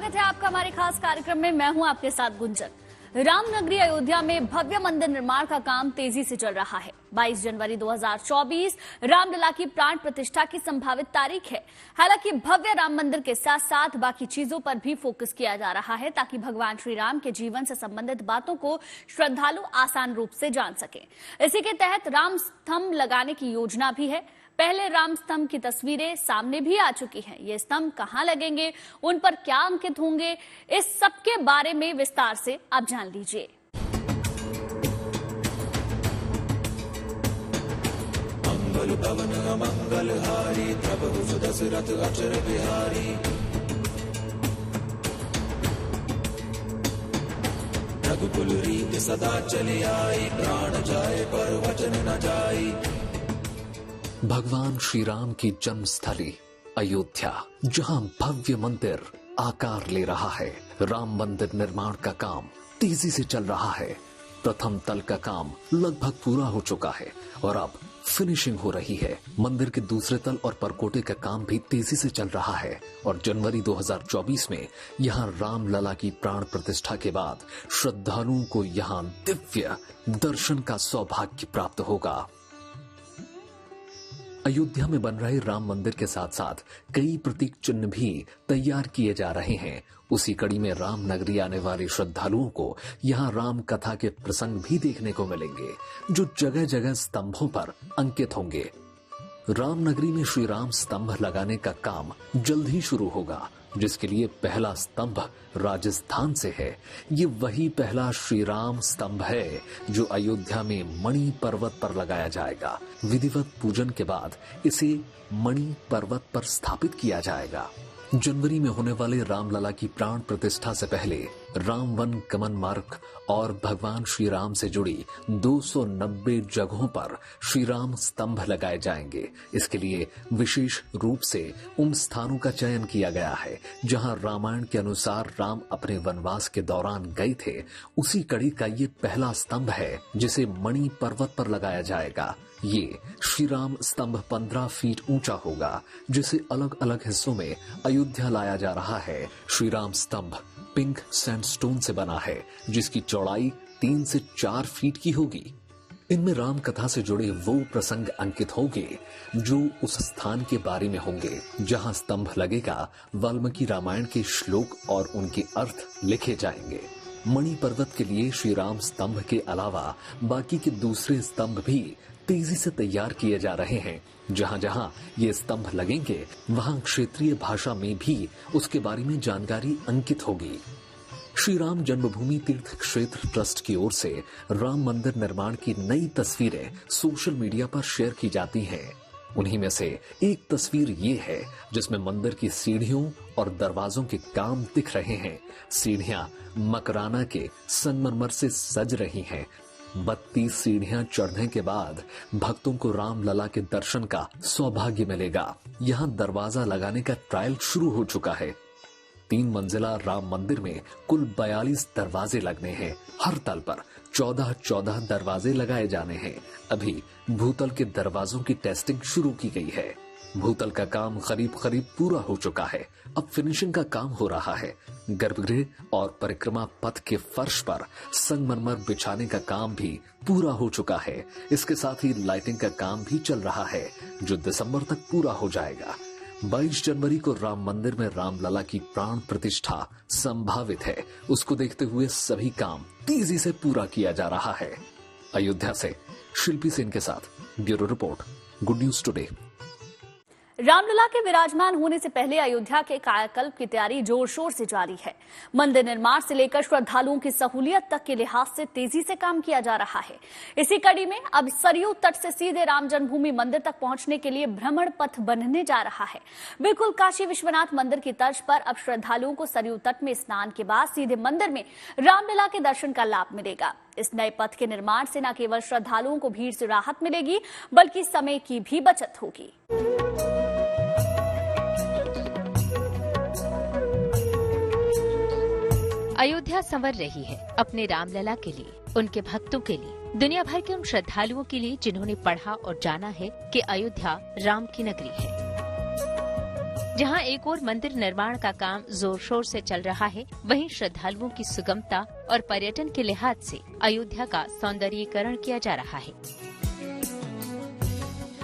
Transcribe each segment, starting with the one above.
स्वागत है आपका हमारे खास कार्यक्रम में। मैं हूं आपके साथ गुंजन। रामनगरी अयोध्या में भव्य मंदिर निर्माण का काम तेजी से चल रहा है। 22 जनवरी 2024 रामलला की प्राण प्रतिष्ठा की संभावित तारीख है। हालांकि भव्य राम मंदिर के साथ साथ बाकी चीजों पर भी फोकस किया जा रहा है ताकि भगवान श्री राम के जीवन से संबंधित बातों को श्रद्धालु आसान रूप से जान सके। इसी के तहत राम स्तंभ लगाने की योजना भी है। पहले राम स्तंभ की तस्वीरें सामने भी आ चुकी हैं। ये स्तंभ कहां लगेंगे, उन पर क्या अंकित होंगे, इस सब के बारे में विस्तार से आप जान लीजिए। मंगल भवन अमंगल हारी प्रभु सुदशरथ अचर बिहारी। रघुकुल रीत सदा चली आई प्राण जाए पर वचन न जाई। भगवान श्री राम की जन्मस्थली अयोध्या, जहां भव्य मंदिर आकार ले रहा है। राम मंदिर निर्माण का काम तेजी से चल रहा है। प्रथम तल का काम लगभग पूरा हो चुका है और अब फिनिशिंग हो रही है। मंदिर के दूसरे तल और परकोटे का काम भी तेजी से चल रहा है और जनवरी 2024 में यहां रामलला की प्राण प्रतिष्ठा के बाद श्रद्धालुओं को यहां दिव्य दर्शन का सौभाग्य प्राप्त होगा। अयोध्या में बन रहे राम मंदिर के साथ साथ कई प्रतीक चिन्ह भी तैयार किए जा रहे हैं। उसी कड़ी में राम नगरी आने वाले श्रद्धालुओं को यहां राम कथा के प्रसंग भी देखने को मिलेंगे, जो जगह जगह स्तंभों पर अंकित होंगे। राम नगरी में श्री राम स्तंभ लगाने का काम जल्द ही शुरू होगा, जिसके लिए पहला स्तंभ राजस्थान से है। ये वही पहला श्री राम स्तंभ है जो अयोध्या में मणि पर्वत पर लगाया जाएगा। विधिवत पूजन के बाद इसे मणि पर्वत पर स्थापित किया जाएगा। जनवरी में होने वाले रामलला की प्राण प्रतिष्ठा से पहले राम वन गमन मार्ग और भगवान श्री राम से जुड़ी 290 जगहों पर श्री राम स्तंभ लगाए जाएंगे। इसके लिए विशेष रूप से उन स्थानों का चयन किया गया है जहां रामायण के अनुसार राम अपने वनवास के दौरान गए थे। उसी कड़ी का ये पहला स्तंभ है जिसे मणि पर्वत पर लगाया जाएगा। ये श्री राम स्तंभ 15 फीट ऊंचा होगा, जिसे अलग अलग हिस्सों में अयोध्या लाया जा रहा है। श्री राम स्तंभ पिंक सैंडस्टोन से बना है, जिसकी चौड़ाई 3 से 4 फीट की होगी। इनमें राम कथा से जुड़े वो प्रसंग अंकित होंगे जो उस स्थान के बारे में होंगे जहां स्तंभ लगेगा। वाल्मीकि रामायण के श्लोक और उनके अर्थ लिखे जाएंगे। मणि पर्वत के लिए श्री राम स्तंभ के अलावा बाकी के दूसरे स्तंभ भी तेजी से तैयार किए जा रहे हैं। जहां जहां ये स्तंभ लगेंगे वहां क्षेत्रीय भाषा में भी उसके बारे में जानकारी अंकित होगी। श्री राम जन्मभूमि तीर्थ क्षेत्र ट्रस्ट की ओर से राम मंदिर निर्माण की नई तस्वीरें सोशल मीडिया पर शेयर की जाती हैं। उन्हीं में से एक तस्वीर ये है जिसमें मंदिर की सीढ़ियों और दरवाजों के काम दिख रहे हैं। सीढ़ियां मकराना के संगमरमर से सज रही हैं। 32 सीढ़ियां चढ़ने के बाद भक्तों को रामलला के दर्शन का सौभाग्य मिलेगा। यहां दरवाजा लगाने का ट्रायल शुरू हो चुका है। 3 मंजिला राम मंदिर में कुल 42 दरवाजे लगने हैं। हर तल पर 14 दरवाजे लगाए जाने हैं। अभी भूतल के दरवाजों की टेस्टिंग शुरू की गई है। भूतल का काम करीब पूरा हो चुका है। अब फिनिशिंग का काम हो रहा है। गर्भगृह और परिक्रमा पथ के फर्श पर संगमरमर बिछाने का काम भी पूरा हो चुका है। इसके साथ ही लाइटिंग का काम भी चल रहा है, जो दिसंबर तक पूरा हो जाएगा। 22 जनवरी को राम मंदिर में रामलला की प्राण प्रतिष्ठा संभावित है। उसको देखते हुए सभी काम तेजी से पूरा किया जा रहा है। अयोध्या से शिल्पी सेन के साथ bureau report, good news today. Ramlala के विराजमान होने से पहले अयोध्या के कायाकल्प की तैयारी जोर शोर से जारी है। मंदिर निर्माण से लेकर श्रद्धालुओं की सहूलियत तक के लिहाज से तेजी से काम किया जा रहा है। इसी कड़ी में अब सरयू तट से सीधे राम जन्मभूमि मंदिर तक पहुंचने के लिए भ्रमण पथ बनने जा रहा है। बिल्कुल काशी विश्वनाथ मंदिर की तर्ज पर अब श्रद्धालुओं को सरयू तट में स्नान के बाद सीधे मंदिर में रामलला के दर्शन का लाभ मिलेगा। इस नए पथ के निर्माण से न केवल श्रद्धालुओं को भीड़ से राहत मिलेगी, बल्कि समय की भी बचत होगी। अयोध्या संवर रही है अपने रामलला के लिए, उनके भक्तों के लिए, दुनिया भर के उन श्रद्धालुओं के लिए जिन्होंने पढ़ा और जाना है कि अयोध्या राम की नगरी है। जहां एक और मंदिर निर्माण का काम जोर शोर से चल रहा है, वहीं श्रद्धालुओं की सुगमता और पर्यटन के लिहाज से अयोध्या का सौंदर्यीकरण किया जा रहा है।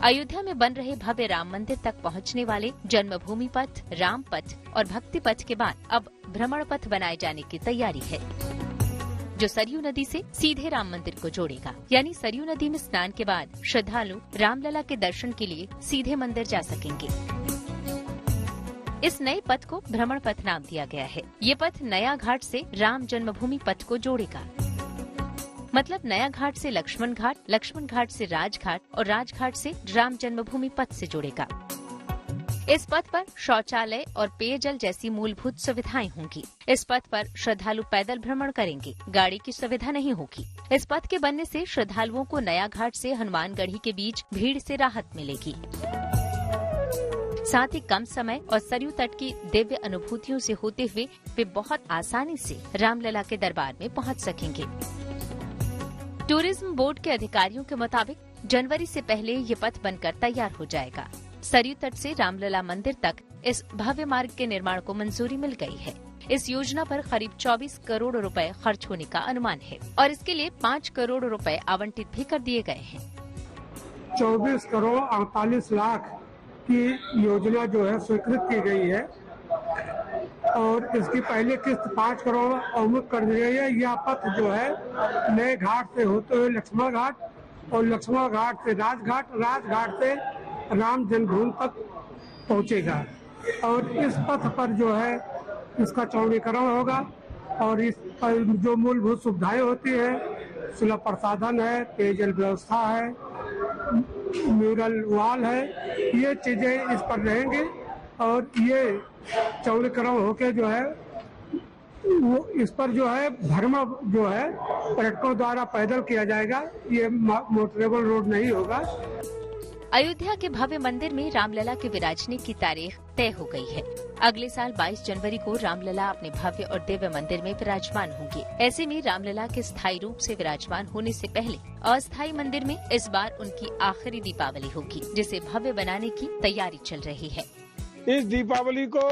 अयोध्या में बन रहे भव्य राम मंदिर तक पहुंचने वाले जन्मभूमि पथ, राम पथ और भक्ति पथ के बाद अब भ्रमण पथ बनाए जाने की तैयारी है, जो सरयू नदी से सीधे राम मंदिर को जोड़ेगा। यानी सरयू नदी में स्नान के बाद श्रद्धालु रामलला के दर्शन के लिए सीधे मंदिर जा सकेंगे। इस नए पथ को भ्रमण पथ नाम दिया गया है। ये पथ नया घाट से राम जन्मभूमि पथ को जोड़ेगा। मतलब नया घाट से लक्ष्मण घाट, लक्ष्मण घाट से राजघाट और राजघाट से राम जन्मभूमि पथ से जुड़ेगा। इस पथ पर शौचालय और पेयजल जैसी मूलभूत सुविधाएं होंगी। इस पथ पर श्रद्धालु पैदल भ्रमण करेंगे, गाड़ी की सुविधा नहीं होगी। इस पथ के बनने से श्रद्धालुओं को नया घाट से हनुमानगढ़ी के बीच भीड़ से राहत मिलेगी। साथ ही कम समय और सरयू तट की दिव्य अनुभूतियों से होते हुए वे बहुत आसानी से रामलला के दरबार में पहुंच सकेंगे। टूरिज्म बोर्ड के अधिकारियों के मुताबिक जनवरी से पहले ये पथ बनकर तैयार हो जाएगा। सरयू तट से रामलला मंदिर तक इस भव्य मार्ग के निर्माण को मंजूरी मिल गई है। इस योजना पर करीब 24 करोड़ रुपए खर्च होने का अनुमान है और इसके लिए 5 करोड़ रुपए आवंटित भी कर दिए गए हैं। 24 करोड़ 48 लाख की योजना जो है स्वीकृत की गई है और इसकी पहली किस्त 5 करोड़ अवमुक्त कर दी गई है। यह पथ जो है नए घाट से होते हुए लक्ष्मण घाट और लक्ष्मण घाट से राजघाट, राजघाट से राम जन्मभूमि तक पहुंचेगा और इस पथ पर जो है इसका चौड़ीकरण होगा और इस पर जो मूलभूत सुविधाएं होती है, सुलभ प्रसाधन है, पेयजल व्यवस्था है, म्यूरल वॉल है, ये चीजें इस पर रहेंगी और ये चौड़ीकरण होके जो है वो इस पर जो है भ्रमण जो है पर्यटकों द्वारा पैदल किया जाएगा। ये मोटरेबल रोड नहीं होगा। अयोध्या के भव्य मंदिर में रामलला के विराजने की तारीख तय हो गई है। अगले साल 22 जनवरी को रामलला अपने भव्य और दिव्य मंदिर में विराजमान होंगे। ऐसे में रामलला के स्थायी रूप से विराजमान होने से पहले अस्थायी मंदिर में इस बार उनकी आखिरी दीपावली होगी, जिसे भव्य बनाने की तैयारी चल रही है। इस दीपावली को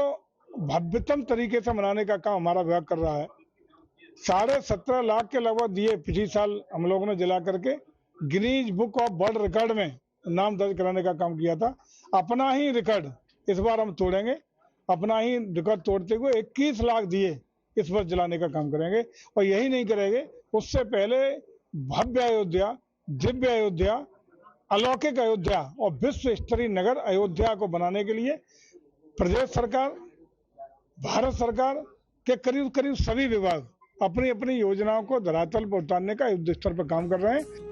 भव्यतम तरीके से मनाने का काम हमारा विभाग कर रहा है। 17.5 लाख के लगभग दिए पिछले साल हम लोगों ने जला करके Guinness book of world record में नाम दर्ज कराने का काम किया था। अपना ही रिकॉर्ड इस बार हम तोड़ेंगे। अपना ही रिकॉर्ड तोड़ते हुए 21 लाख दिए इस बार जलाने का काम करेंगे और यही नहीं करेंगे, उससे पहले भव्य अयोध्या, दिव्य अयोध्या, अलौकिक अयोध्या और विश्व स्तरीय नगर अयोध्या को बनाने के लिए प्रदेश सरकार, भारत सरकार के करीब करीब सभी विभाग अपनी अपनी योजनाओं को धरातल पर उतारने का युद्ध स्तर पर काम कर रहे हैं।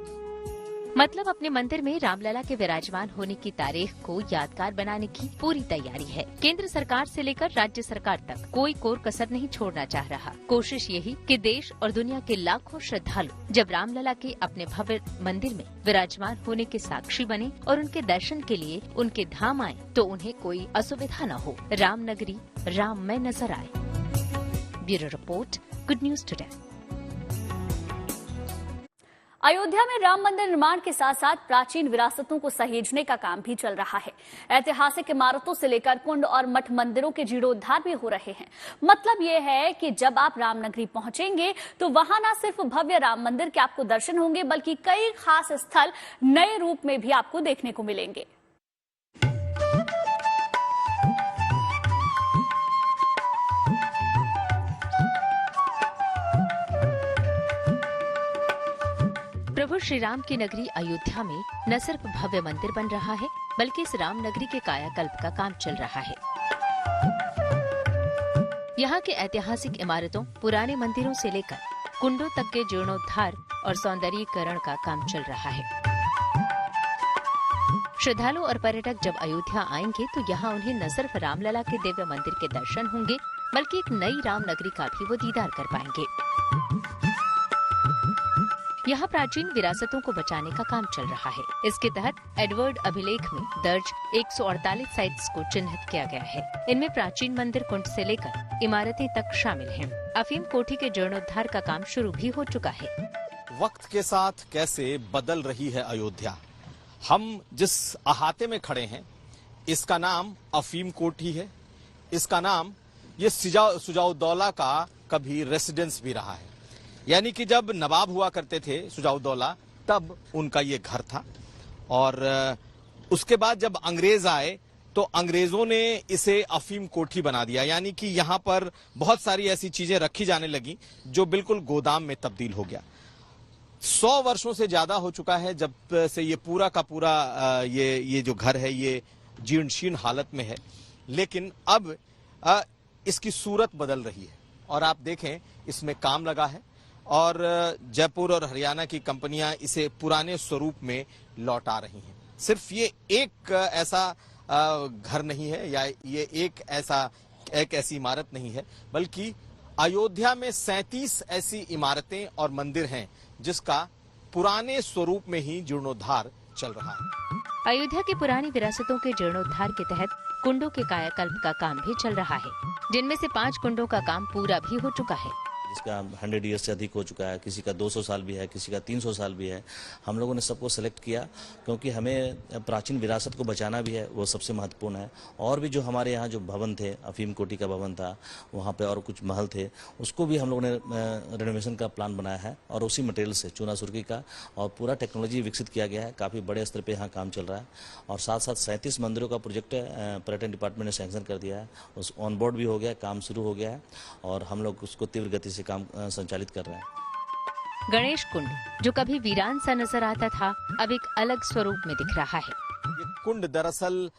मतलब अपने मंदिर में रामलला के विराजमान होने की तारीख को यादगार बनाने की पूरी तैयारी है। केंद्र सरकार से लेकर राज्य सरकार तक कोई कोर कसर नहीं छोड़ना चाह रहा। कोशिश यही कि देश और दुनिया के लाखों श्रद्धालु जब रामलला के अपने भव्य मंदिर में विराजमान होने के साक्षी बने और उनके दर्शन के लिए उनके धाम आए तो उन्हें कोई असुविधा न हो। राम नगरी राम में नजर आए। Bureau report, good news today. Ayodhya में राम मंदिर निर्माण के साथ साथ प्राचीन विरासतों को सहेजने का काम भी चल रहा है। ऐतिहासिक इमारतों से लेकर कुंड और मठ मंदिरों के जीर्णोद्धार भी हो रहे हैं। मतलब ये है कि जब आप रामनगरी पहुंचेंगे तो वहां न सिर्फ भव्य राम मंदिर के आपको दर्शन होंगे, बल्कि कई खास स्थल नए रूप में भी आपको देखने को मिलेंगे। प्रभु श्री राम की नगरी अयोध्या में न सिर्फ भव्य मंदिर बन रहा है, बल्कि इस राम नगरी के कायाकल्प का काम चल रहा है। यहाँ के ऐतिहासिक इमारतों, पुराने मंदिरों से लेकर कुंडों तक के जीर्णोद्धार और सौंदर्यीकरण का काम चल रहा है। श्रद्धालु और पर्यटक जब अयोध्या आएंगे तो यहाँ उन्हें न सिर्फ रामलला के दिव्य मंदिर के दर्शन होंगे, बल्कि एक नई राम नगरी का भी वो दीदार कर पाएंगे। यहाँ प्राचीन विरासतों को बचाने का काम चल रहा है। इसके तहत एडवर्ड अभिलेख में दर्ज 148 साइट्स को चिन्हित किया गया है। इनमें प्राचीन मंदिर कुंड से लेकर इमारतें तक शामिल हैं। अफीम कोठी के जीर्णोद्धार का काम शुरू भी हो चुका है। वक्त के साथ कैसे बदल रही है अयोध्या। हम जिस अहाते में खड़े हैं इसका नाम अफीम कोठी है। इसका नाम ये सुजाउद्दौला का कभी रेसिडेंस भी रहा है, यानी कि जब नवाब हुआ करते थे सुजाउद्दौला तब उनका ये घर था। और उसके बाद जब अंग्रेज आए तो अंग्रेजों ने इसे अफीम कोठी बना दिया, यानी कि यहाँ पर बहुत सारी ऐसी चीजें रखी जाने लगी जो बिल्कुल गोदाम में तब्दील हो गया। 100 वर्षों से ज्यादा हो चुका है जब से ये पूरा का पूरा ये जो घर है ये जीर्ण शीर्ण हालत में है, लेकिन अब इसकी सूरत बदल रही है। और आप देखें इसमें काम लगा है और जयपुर और हरियाणा की कंपनियां इसे पुराने स्वरूप में लौटा रही हैं। सिर्फ ये एक ऐसा घर नहीं है या ये एक ऐसी इमारत नहीं है, बल्कि अयोध्या में 37 ऐसी इमारतें और मंदिर हैं जिसका पुराने स्वरूप में ही जीर्णोद्धार चल रहा है। अयोध्या की पुरानी विरासतों के जीर्णोद्धार के तहत कुंडों के कायाकल्प का काम भी चल रहा है, जिनमें से 5 कुंडों का काम पूरा भी हो चुका है, जिसका 100 ईयर से अधिक हो चुका है। किसी का 200 साल भी है, किसी का 300 साल भी है। हम लोगों ने सबको सेलेक्ट किया क्योंकि हमें प्राचीन विरासत को बचाना भी है, वो सबसे महत्वपूर्ण है। और भी जो हमारे यहाँ जो भवन थे, अफीम कोठी का भवन था, वहाँ पे और कुछ महल थे, उसको भी हम लोगों ने रेनोवेशन का प्लान बनाया है और उसी मटेरियल से चूना सुर्खी का और पूरा टेक्नोलॉजी विकसित किया गया है। काफ़ी बड़े स्तर पर यहाँ काम चल रहा है और साथ साथ 37 मंदिरों का प्रोजेक्ट पर्यटन डिपार्टमेंट ने सैंक्शन कर दिया है। उस ऑन बोर्ड भी हो गया, काम शुरू हो गया है और हम लोग उसको तीव्र गति से काम संचालित कर रहे हैं। गणेश कुंड जो कभी वीरान सा नजर आता था, अब एक अलग स्वरूप में दिख रहा है। ये कुंड दरअसल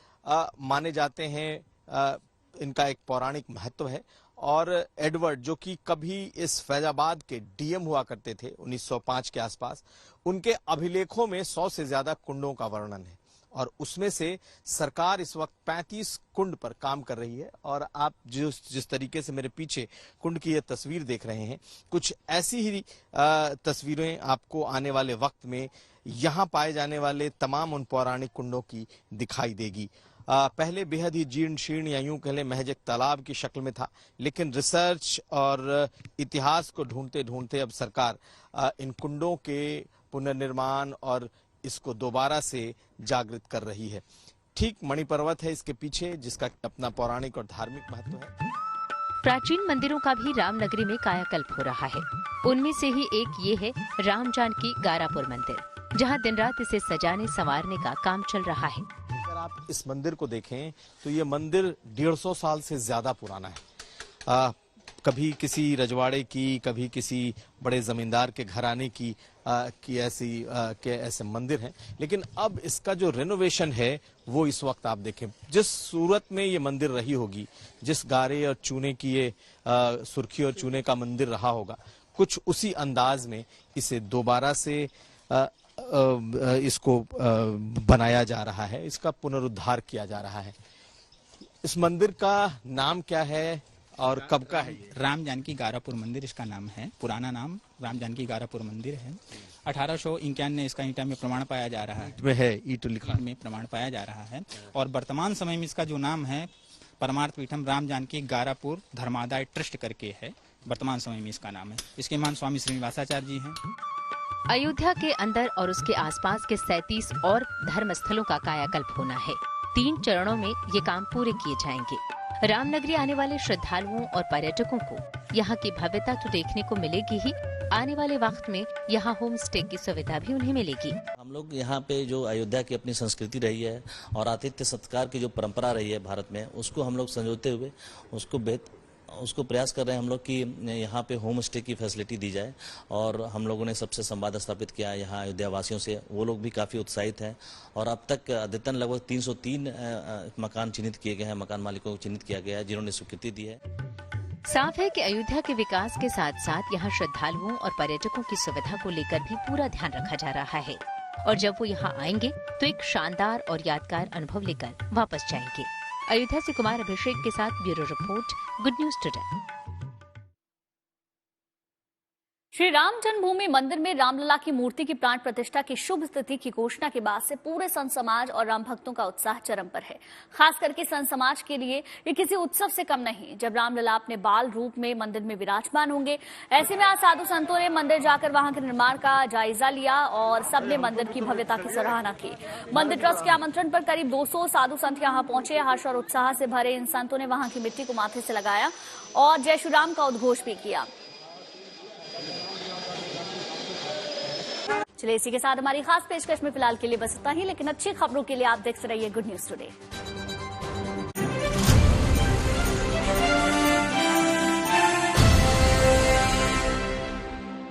माने जाते हैं, इनका एक पौराणिक महत्व है और एडवर्ड जो कि कभी इस फैजाबाद के डीएम हुआ करते थे 1905 के आसपास, उनके अभिलेखों में 100 से ज्यादा कुंडों का वर्णन है और उसमें से सरकार इस वक्त 35 कुंड पर काम कर रही है। और आप जिस तरीके से मेरे पीछे कुंड की ये तस्वीर देख रहे हैं, कुछ ऐसी ही तस्वीरें आपको आने वाले वक्त में यहाँ पाए जाने वाले तमाम उन पौराणिक कुंडों की दिखाई देगी। पहले बेहद ही जीर्ण शीर्ण या यूं कह लें महज एक तालाब की शक्ल में था, लेकिन रिसर्च और इतिहास को ढूंढते ढूंढते अब सरकार इन कुंडों के पुनर्निर्माण और इसको दोबारा से जागृत कर रही है। ठीक मणिपर्वत है इसके पीछे, जिसका अपना पौराणिक और धार्मिक महत्व है। प्राचीन मंदिरों का भी रामनगरी में कायाकल्प हो रहा है। उनमें से ही एक ये है राम जानकी गारापुर मंदिर, जहां दिन रात इसे सजाने संवारने का काम चल रहा है। अगर आप इस मंदिर को देखें तो ये मंदिर 150 साल से ज्यादा पुराना है। कभी किसी रजवाड़े की, कभी किसी बड़े जमींदार के घराने की ऐसे मंदिर हैं, लेकिन अब इसका जो रेनोवेशन है वो इस वक्त आप देखें, जिस सूरत में ये मंदिर रही होगी, जिस गारे और चूने की ये सुर्खी और चूने का मंदिर रहा होगा, कुछ उसी अंदाज में इसे दोबारा से इसको बनाया जा रहा है, इसका पुनरुद्धार किया जा रहा है। इस मंदिर का नाम क्या है और कब का है? राम जानकी गारापुर मंदिर इसका नाम है। पुराना नाम राम जानकी गारापुर मंदिर है। 1851 में इसका ईंटा में प्रमाण पाया जा रहा है, में है ईंट लिखा में प्रमाण पाया जा रहा है। और वर्तमान समय में इसका जो नाम है परमार्थ पीठम राम जानकी गारापुर धर्मादाय ट्रस्ट करके है। वर्तमान समय में इसका नाम है। इसके मान स्वामी श्रीनिवासाचार्य जी हैं। अयोध्या के अंदर और उसके आसपास के 37 और धर्म स्थलों का कायाकल्प होना है। 3 चरणों में ये काम पूरे किए जाएंगे। रामनगरी आने वाले श्रद्धालुओं और पर्यटकों को यहाँ की भव्यता तो देखने को मिलेगी ही, आने वाले वक्त में यहाँ होम स्टे की सुविधा भी उन्हें मिलेगी। हम लोग यहाँ पे जो अयोध्या की अपनी संस्कृति रही है और आतिथ्य सत्कार की जो परंपरा रही है भारत में, उसको हम लोग संजोते हुए उसको प्रयास कर रहे हैं हम लोग कि यहाँ पे होम स्टे की फैसिलिटी दी जाए। और हम लोगों ने सबसे संवाद स्थापित किया यहाँ अयोध्या वासियों से, वो लोग भी काफ़ी उत्साहित हैं और अब तक अद्यतन लगभग 303 मकान चिन्हित किए गए हैं, मकान मालिकों को चिन्हित किया गया है जिन्होंने स्वीकृति दी है। साफ है कि अयोध्या के विकास के साथ साथ यहाँ श्रद्धालुओं और पर्यटकों की सुविधा को लेकर भी पूरा ध्यान रखा जा रहा है और जब वो यहाँ आएंगे तो एक शानदार और यादगार अनुभव लेकर वापस जाएंगे। अयोध्या से कुमार अभिषेक के साथ bureau report, good news today. Shri Ram जन्मभूमि मंदिर में रामलला की मूर्ति की प्राण प्रतिष्ठा की शुभ तिथि की घोषणा के बाद से पूरे संत समाज और राम भक्तों का उत्साह चरम पर है। खास करके संत समाज के लिए ये किसी उत्सव से कम नहीं, जब रामलला अपने बाल रूप में मंदिर में विराजमान होंगे। ऐसे में आज साधु संतों ने मंदिर जाकर वहां के निर्माण का जायजा लिया और सबने मंदिर की भव्यता की सराहना की। मंदिर ट्रस्ट के आमंत्रण पर करीब 200 साधु संत यहां पहुंचे। हर्ष और उत्साह से भरे इन संतों ने वहां की मिट्टी को माथे से लगाया और जय श्री राम का उद्घोष भी किया। चलिए इसी के साथ हमारी खास पेशकश में फिलहाल के लिए बस इतना ही, लेकिन अच्छी खबरों के लिए आप देखते रहिए गुड न्यूज टुडे।